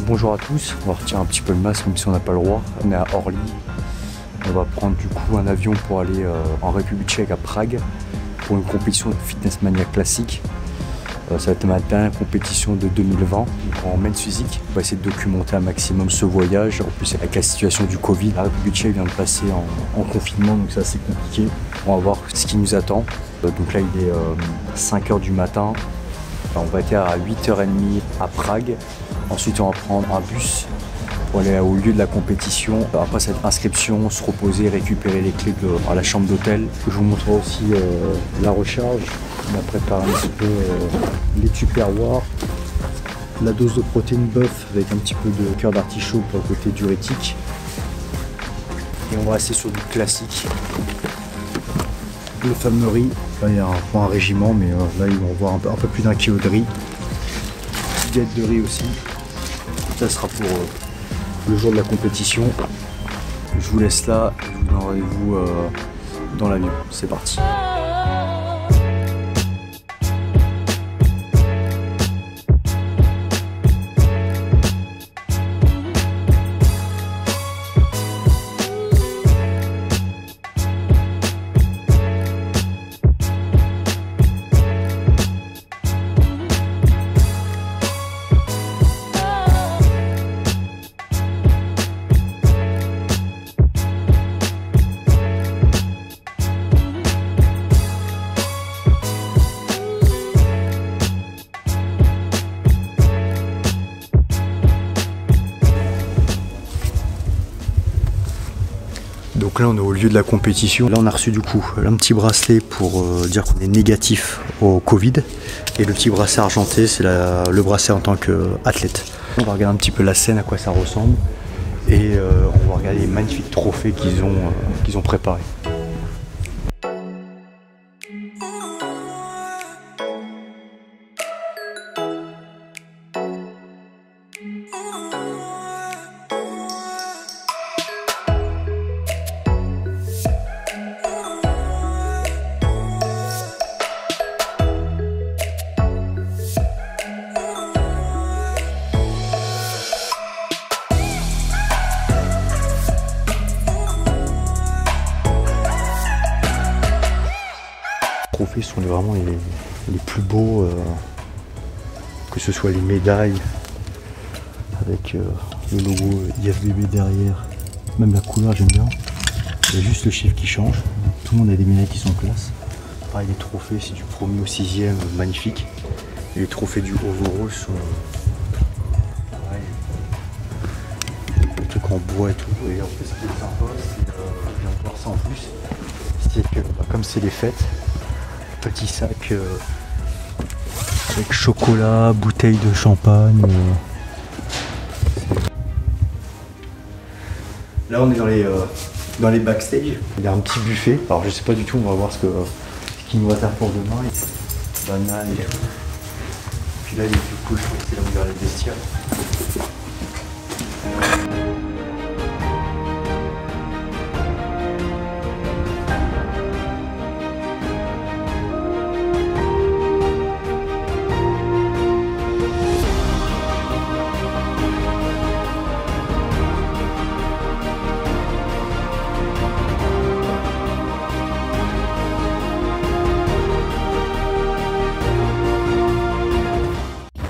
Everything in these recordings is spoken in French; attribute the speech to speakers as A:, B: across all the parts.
A: Bonjour à tous, on va retirer un petit peu le masque même si on n'a pas le droit. On est à Orly. On va prendre du coup un avion pour aller en République tchèque à Prague pour une compétition de Fitness Mania classique. Ça va être ma dernière compétition de 2020 donc en men's physique. On va essayer de documenter un maximum ce voyage. En plus avec la situation du Covid, la République tchèque vient de passer en confinement donc c'est assez compliqué. On va voir ce qui nous attend. Donc là il est 5h du matin. On va être à 8h30 à Prague. Ensuite on va prendre un bus pour aller au lieu de la compétition. Après cette inscription, se reposer, récupérer les clés à la chambre d'hôtel. Je vous montrerai aussi la recharge. On a préparé un petit peu les tupperwares, la dose de protéines bœuf avec un petit peu de cœur d'artichaut pour le côté diurétique. Et on va rester sur du classique. Le fameux riz. Là il y a un régiment, mais là ils vont voir un peu plus d'1 kilo de riz. Une diète de riz aussi. Ça sera pour le jour de la compétition. Je vous laisse là, je vous donne rendez-vous dans l'avion. C'est parti. Donc là on est au lieu de la compétition. Là on a reçu du coup un petit bracelet pour dire qu'on est négatif au Covid. Et le petit bracelet argenté c'est le bracelet en tant qu'athlète. On va regarder un petit peu la scène, à quoi ça ressemble. Et on va regarder les magnifiques trophées qu'ils ont préparés. Les trophées sont vraiment les plus beaux, que ce soit les médailles avec le logo IFBB derrière, même la couleur j'aime bien. Il y a juste le chiffre qui change. Tout le monde a des médailles qui sont classe. Pareil, les trophées c'est du 1er au 6e, magnifique. Et les trophées du overall sont pareil, le truc en bois et tout. Et en fait ce qui est sympa, c'est je viens de voir ça en plus, c'est que comme c'est les fêtes, petit sac avec chocolat, bouteille de champagne. Là on est dans les backstage. Il y a un petit buffet. Alors je sais pas du tout, on va voir ce qu'il nous réserve pour demain. Banane et tout. Puis là il est plus cool, je crois que c'est là où il y aura les vestiaires.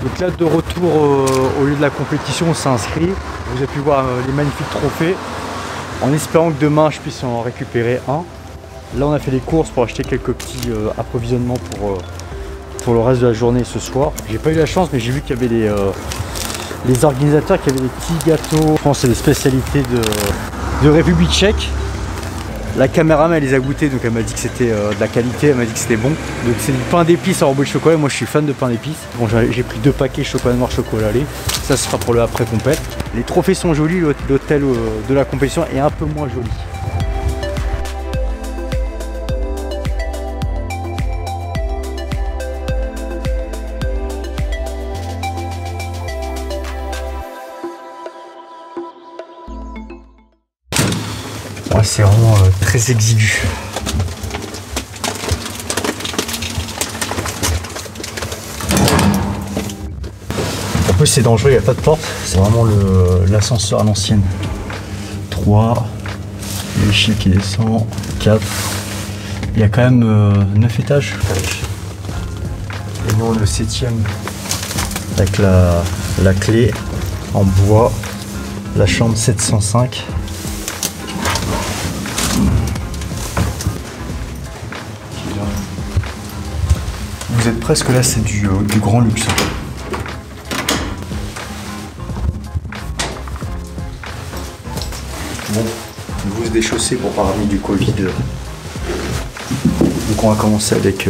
A: Donc là de retour au lieu de la compétition, on s'est inscrit. Vous avez pu voir les magnifiques trophées. En espérant que demain je puisse en récupérer un. Là on a fait les courses pour acheter quelques petits approvisionnements pour le reste de la journée ce soir. J'ai pas eu la chance mais j'ai vu qu'il y avait les organisateurs qui avaient des petits gâteaux. Je pense que c'est des spécialités de République tchèque. La caméraman elle les a goûtés donc elle m'a dit que c'était de la qualité, elle m'a dit que c'était bon. Donc c'est du pain d'épices enrobé de chocolat, moi je suis fan de pain d'épices. Bon j'ai pris 2 paquets chocolat noir, chocolat lait. Ça ce sera pour le après compète. Les trophées sont jolis, l'hôtel de la compétition est un peu moins joli. Ouais, c'est vraiment très exigu. Oui, c'est dangereux, il n'y a pas de porte. C'est vraiment l'ascenseur à l'ancienne. 3, l'échelle qui descend, 4. Il y a quand même 9 étages. Et nous on est au 7e avec la clé en bois, la chambre 705. Vous êtes presque là, c'est du grand luxe. Bon, vous se déchausser pour pas ramener du Covid. Donc on va commencer avec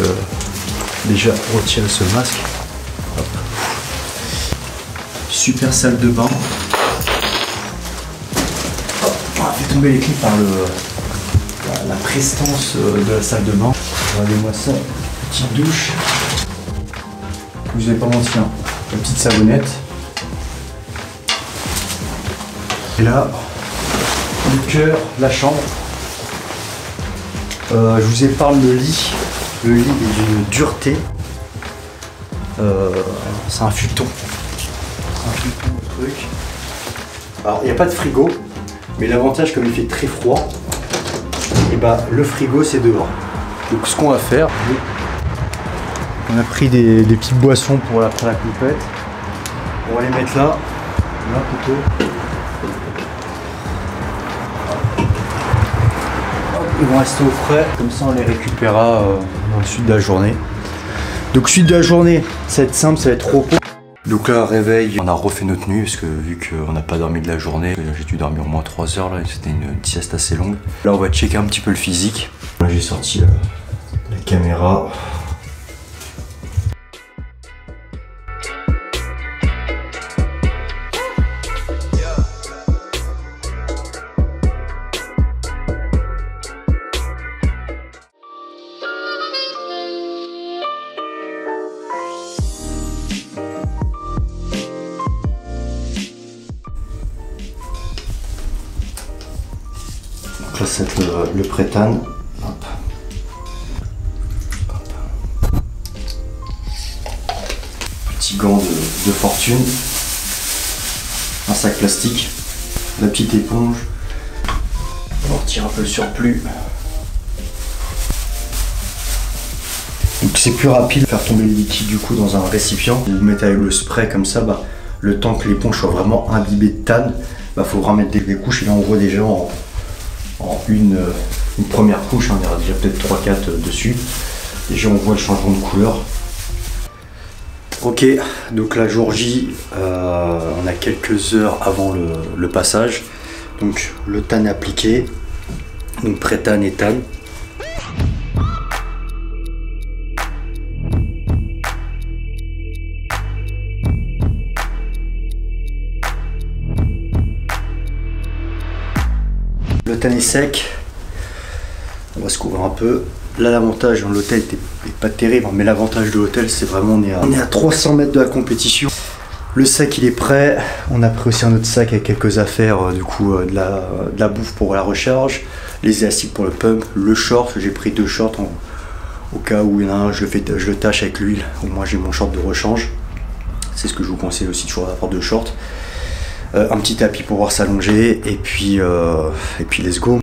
A: déjà retirer ce masque. Hop. Super salle de bain. Hop. On va faire tomber les clés par la prestance de la salle de bain. Regardez-moi ça, petite douche. Vous n'avez pas menti, hein. La petite savonnette. Et là, le cœur, la chambre. Je vous épargne le lit. Le lit est d'une dureté. C'est un futon. C'est un futon, le truc. Alors, il n'y a pas de frigo, mais l'avantage, comme il fait très froid, et bah, le frigo, c'est dehors. Donc, ce qu'on va faire, on a pris des petites boissons pour après la compète. On va les mettre là plutôt. Ils vont rester au frais, comme ça on les récupérera dans le sud de la journée. Donc suite de la journée, ça va être simple, ça va être repos. Donc là, réveil, on a refait notre nuit parce que vu qu'on n'a pas dormi de la journée, j'ai dû dormir au moins 3 heures là, c'était une sieste assez longue. Là on va checker un petit peu le physique. Là j'ai sorti la caméra. Là c'est le prétane. Hop. Hop. Petit gant de fortune. Un sac plastique. La petite éponge. On retire un peu le surplus. Donc c'est plus rapide de faire tomber le liquide du coup dans un récipient. Vous mettez avec le spray comme ça, bah, le temps que l'éponge soit vraiment imbibée de tanne, bah, faut remettre des couches et là on voit déjà en une première couche, hein, il y aura déjà peut-être 3-4 dessus. Déjà on voit le changement de couleur. Ok, donc la jour J, on a quelques heures avant le passage. Donc le tan appliqué, donc pré-tan et tan. Le tan est sec, on va se couvrir un peu. Là l'avantage dans l'hôtel n'est pas terrible, mais l'avantage de l'hôtel c'est vraiment on est à 300 mètres de la compétition. Le sac il est prêt, on a pris aussi un autre sac avec quelques affaires, du coup de la bouffe pour la recharge, les élastiques pour le pump, le short, j'ai pris 2 shorts au cas où il y en a un, je le tâche avec l'huile, au moins j'ai mon short de rechange. C'est ce que je vous conseille aussi, toujours d'avoir 2 shorts. Un petit tapis pour pouvoir s'allonger et puis let's go.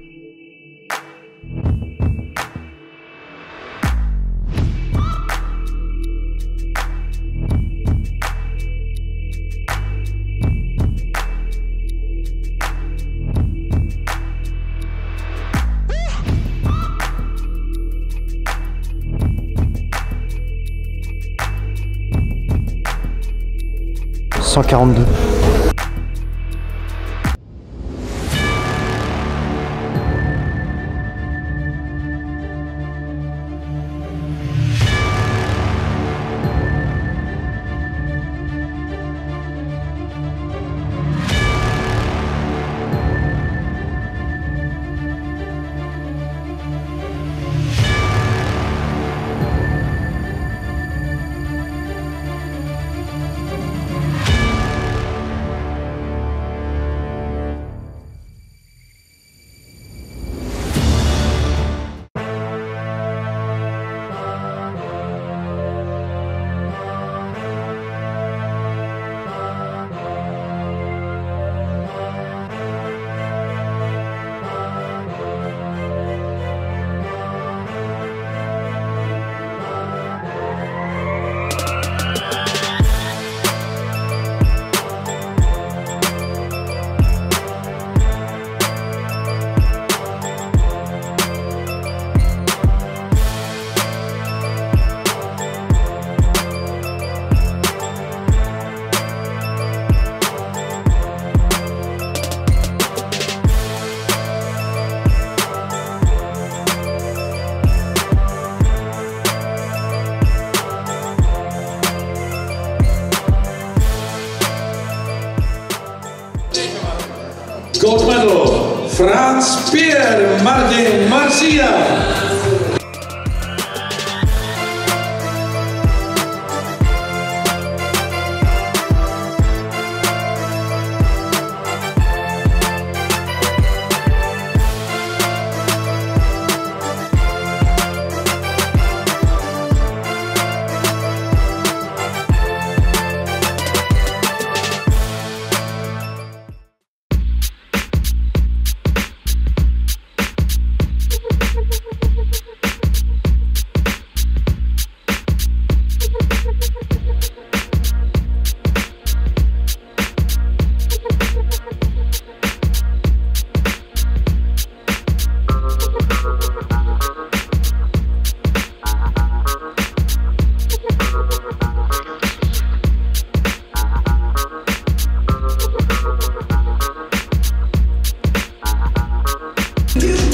A: « 142.
B: Gold medal, Franz Pierre Martin Marcia.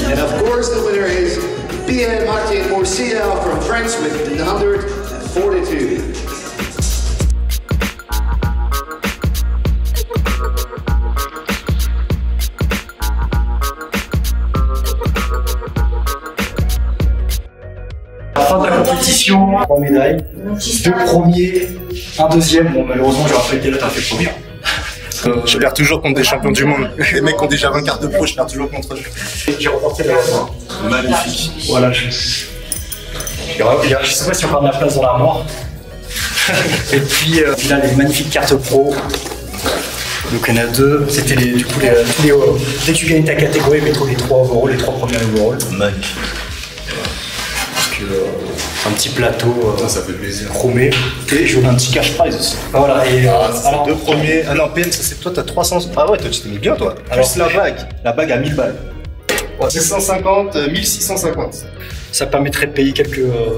C: And of course the winner is Pierre Martin Marcia from France with 142.
D: À la fin de la compétition, 3 médailles, 2 premiers, un deuxième. Bon, malheureusement, j'aurais pas été là, t'as fait premier.
E: Je perds toujours contre des champions du monde. Les mecs ont déjà 20 cartes de pro, je perds toujours contre eux.
D: J'ai remporté la fin.
E: Magnifique.
D: Voilà, je sais pas si on parle de la place dans l'armoire. Et puis là, les magnifiques cartes pro. Donc il y en a 2. C'était du coup dès que tu gagnes ta catégorie, mais les 3 overalls, les 3 premiers overalls.
E: Magnifique.
D: Un petit plateau
E: Ça fait plaisir.
D: chromé. Et je vous donne un petit cash prize aussi. Voilà, et alors,
E: 2 premiers. Ah non, PN, ça c'est toi, t'as 300. Ah ouais, toi tu t'es mis bien toi.
D: Alors,
E: plus la bague à 1000 balles. 650, 1650.
D: ça permettrait de payer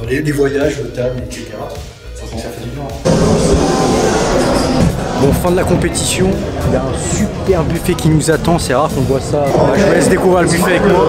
D: les voyages, l'hôtel, etc. Ça fait du bien.
A: Bon, fin de la compétition, il y a un super buffet qui nous attend, c'est rare qu'on voit ça. Je vous laisse découvrir le buffet avec moi.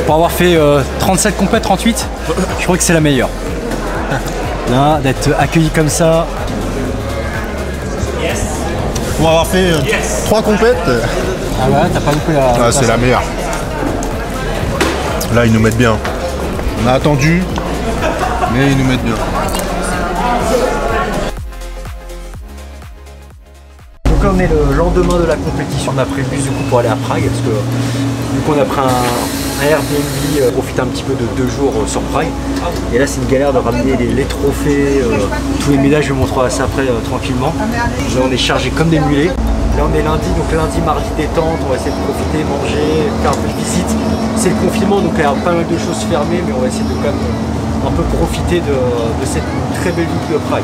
A: Pour avoir fait 37 compètes, 38, je crois que c'est la meilleure. Là, d'être accueilli comme ça.
E: Pour avoir fait 3 compètes.
A: Ah ouais, t'as pas loupé la...
E: Ah, c'est la meilleure. Là, ils nous mettent bien. On a attendu, mais ils nous mettent bien.
A: Donc là, on est le lendemain de la compétition. On a pris le bus du coup pour aller à Prague parce que du coup on a pris un Airbnb, profiter un petit peu de 2 jours sur Prague. Et là c'est une galère de ramener les trophées, tous les médailles, je vais vous montrer ça après tranquillement. Là on est chargé comme des mulets. Là on est lundi, donc lundi, mardi détente, on va essayer de profiter, manger, faire un peu de visite. C'est le confinement, donc il y a pas mal de choses fermées, mais on va essayer de quand même un peu profiter de cette très belle ville de Prague.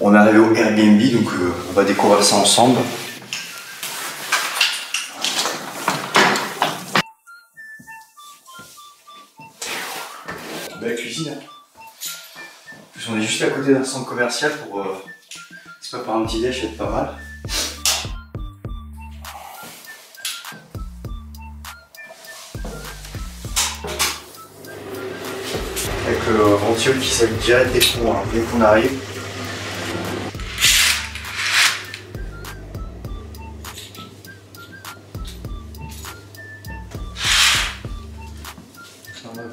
A: On est arrivé au Airbnb, donc on va découvrir ça ensemble. Belle cuisine. En plus, on est juste à côté d'un centre commercial pour se préparer un petit déj, ça va être pas mal. Avec le ventilo qui s'allume direct dès qu'on arrive.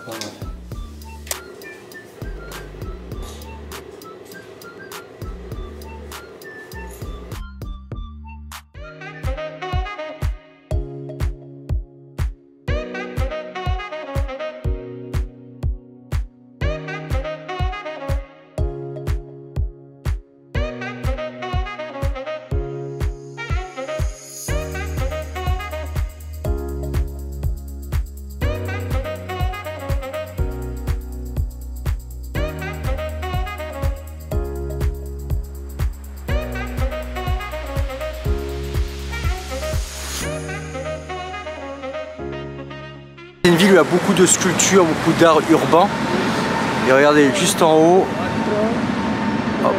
A: Pas mal. C'est une ville où il y a beaucoup de sculptures, beaucoup d'art urbain. Et regardez, juste en haut, hop.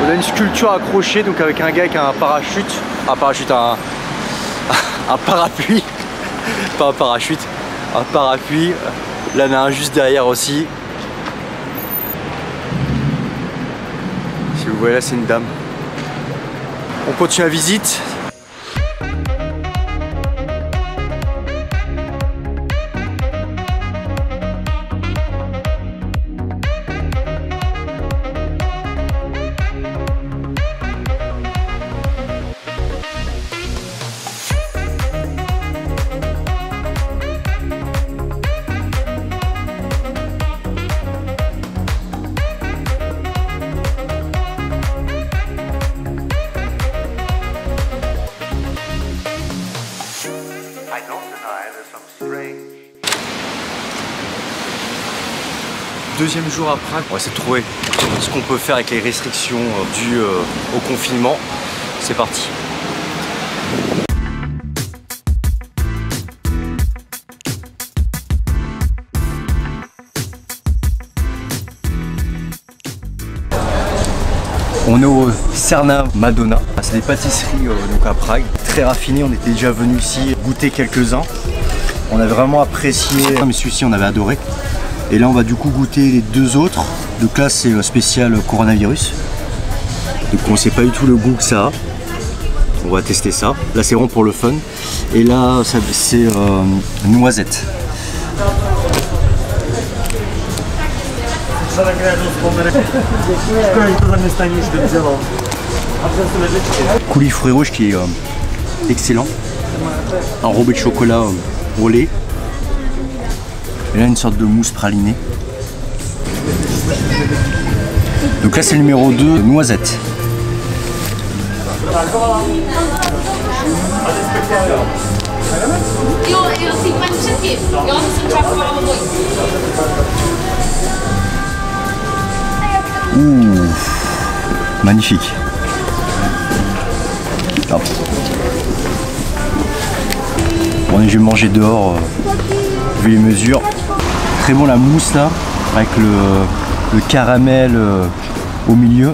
A: On a une sculpture accrochée, donc avec un gars avec un parachute. Un parapluie. Pas un parachute, un parapluie. Là, il y en a un juste derrière aussi. Si vous voyez, là, c'est une dame. On continue la visite. Deuxième jour à Prague, on va essayer de trouver ce qu'on peut faire avec les restrictions dues au confinement. C'est parti. On est au Černá Madonna, c'est des pâtisseries donc à Prague, très raffinées. On était déjà venu ici goûter quelques-uns. On a vraiment apprécié, mais celui-ci on avait adoré. Et là on va du coup goûter les deux autres. Donc là c'est spécial coronavirus. Donc on sait pas du tout le goût que ça a. On va tester ça. Là c'est vraiment pour le fun. Et là c'est noisette. Coulis fruits rouges qui est excellent. Enrobé de chocolat au lait. Et là une sorte de mousse pralinée. Donc là c'est le numéro 2, noisette. Ouh, magnifique. Hop. Bon, je vais manger dehors, vu les mesures. Très bon la mousse là, avec le caramel au milieu.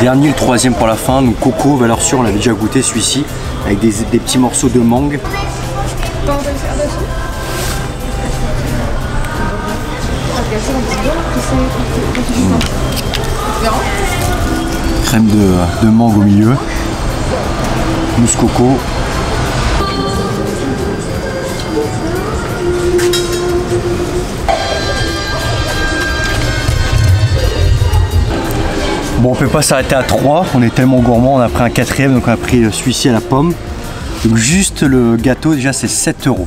A: Dernier, le troisième pour la fin, donc coco, valeur sûre, on l'avait déjà goûté celui-ci, avec des petits morceaux de mangue. Crème de mangue au milieu, mousse coco. Bon, on peut pas s'arrêter à 3, on est tellement gourmand, on a pris un quatrième, donc on a pris celui-ci à la pomme. Donc juste le gâteau déjà c'est 7 €.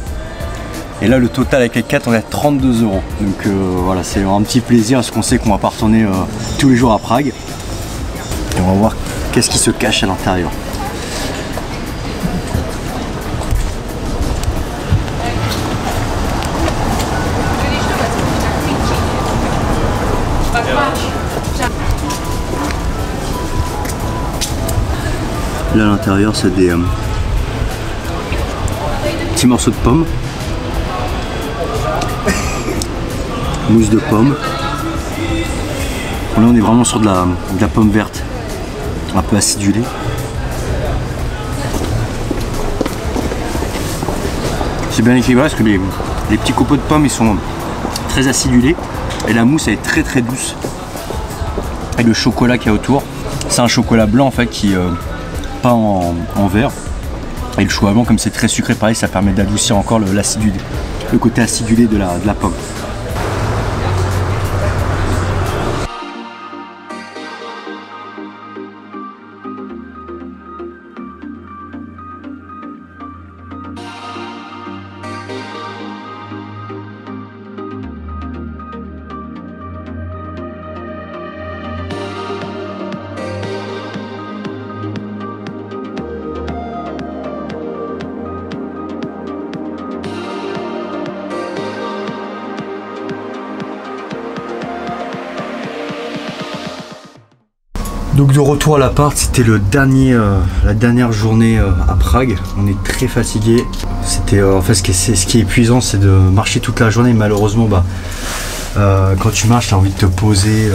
A: Et là le total avec les 4 on est à 32 €. Donc voilà, c'est un petit plaisir parce qu'on sait qu'on va pas retourner tous les jours à Prague. Et on va voir qu'est-ce qui se cache à l'intérieur. Là à l'intérieur c'est des petits morceaux de pommes, mousse de pomme. Là on est vraiment sur de la pomme verte, un peu acidulée. C'est bien équilibré parce que les petits copeaux de pommes ils sont très acidulés et la mousse elle est très très douce. Et le chocolat qu'il y a autour, c'est un chocolat blanc en fait qui peint en vert. Et le chocolat blanc comme c'est très sucré pareil, ça permet d'adoucir encore le côté acidulé de la pomme. Donc de retour à l'appart, c'était la dernière journée à Prague. On est très fatigué. C'était en fait ce qui est épuisant, c'est de marcher toute la journée. Malheureusement, quand tu marches, tu as envie de te poser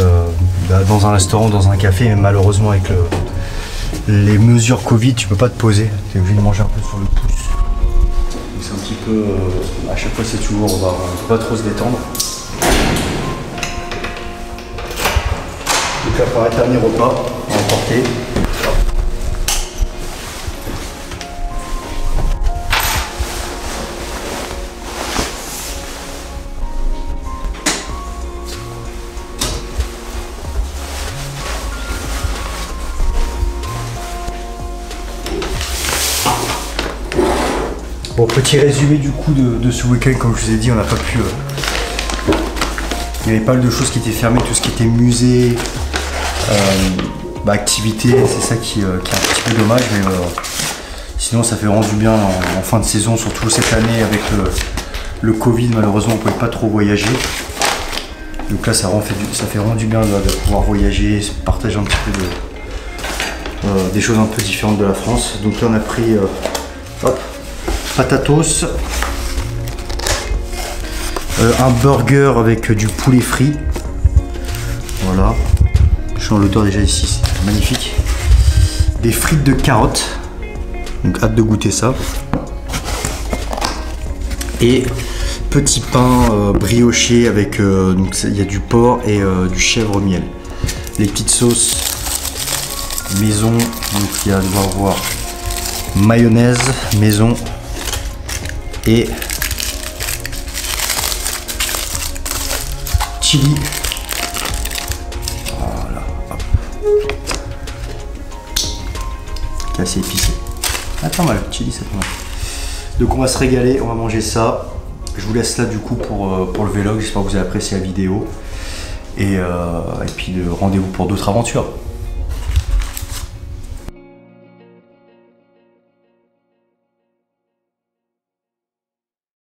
A: dans un restaurant, dans un café. Mais malheureusement, avec les mesures Covid, tu peux pas te poser. Tu es obligé de manger un peu sur le pouce. Donc c'est un petit peu, à chaque fois c'est toujours, on peut pas trop se détendre. Donc là, pour un dernier repas à emporter. Bon, petit résumé du coup de ce week-end, comme je vous ai dit, on n'a pas pu... il y avait pas mal de choses qui étaient fermées, tout ce qui était musée, activité, c'est ça qui est un petit peu dommage, mais sinon ça fait vraiment du bien en fin de saison, surtout cette année avec le Covid, malheureusement on ne pouvait pas trop voyager. Donc là ça fait vraiment du bien de pouvoir voyager, partager un petit peu des choses un peu différentes de la France. Donc là on a pris patatos, un burger avec du poulet frit, voilà, je sens l'odeur déjà ici, c'est magnifique, des frites de carottes, donc hâte de goûter ça, et petit pain brioché avec, donc il y a du porc et du chèvre miel, les petites sauces maison, donc il y a, on va voir, mayonnaise maison et chili. Voilà. Hop. C'est assez épicé. Ah, pas mal, chili c'est pas mal. Donc on va se régaler, on va manger ça. Je vous laisse là du coup pour le vlog. J'espère que vous avez apprécié la vidéo. Et puis rendez-vous pour d'autres aventures.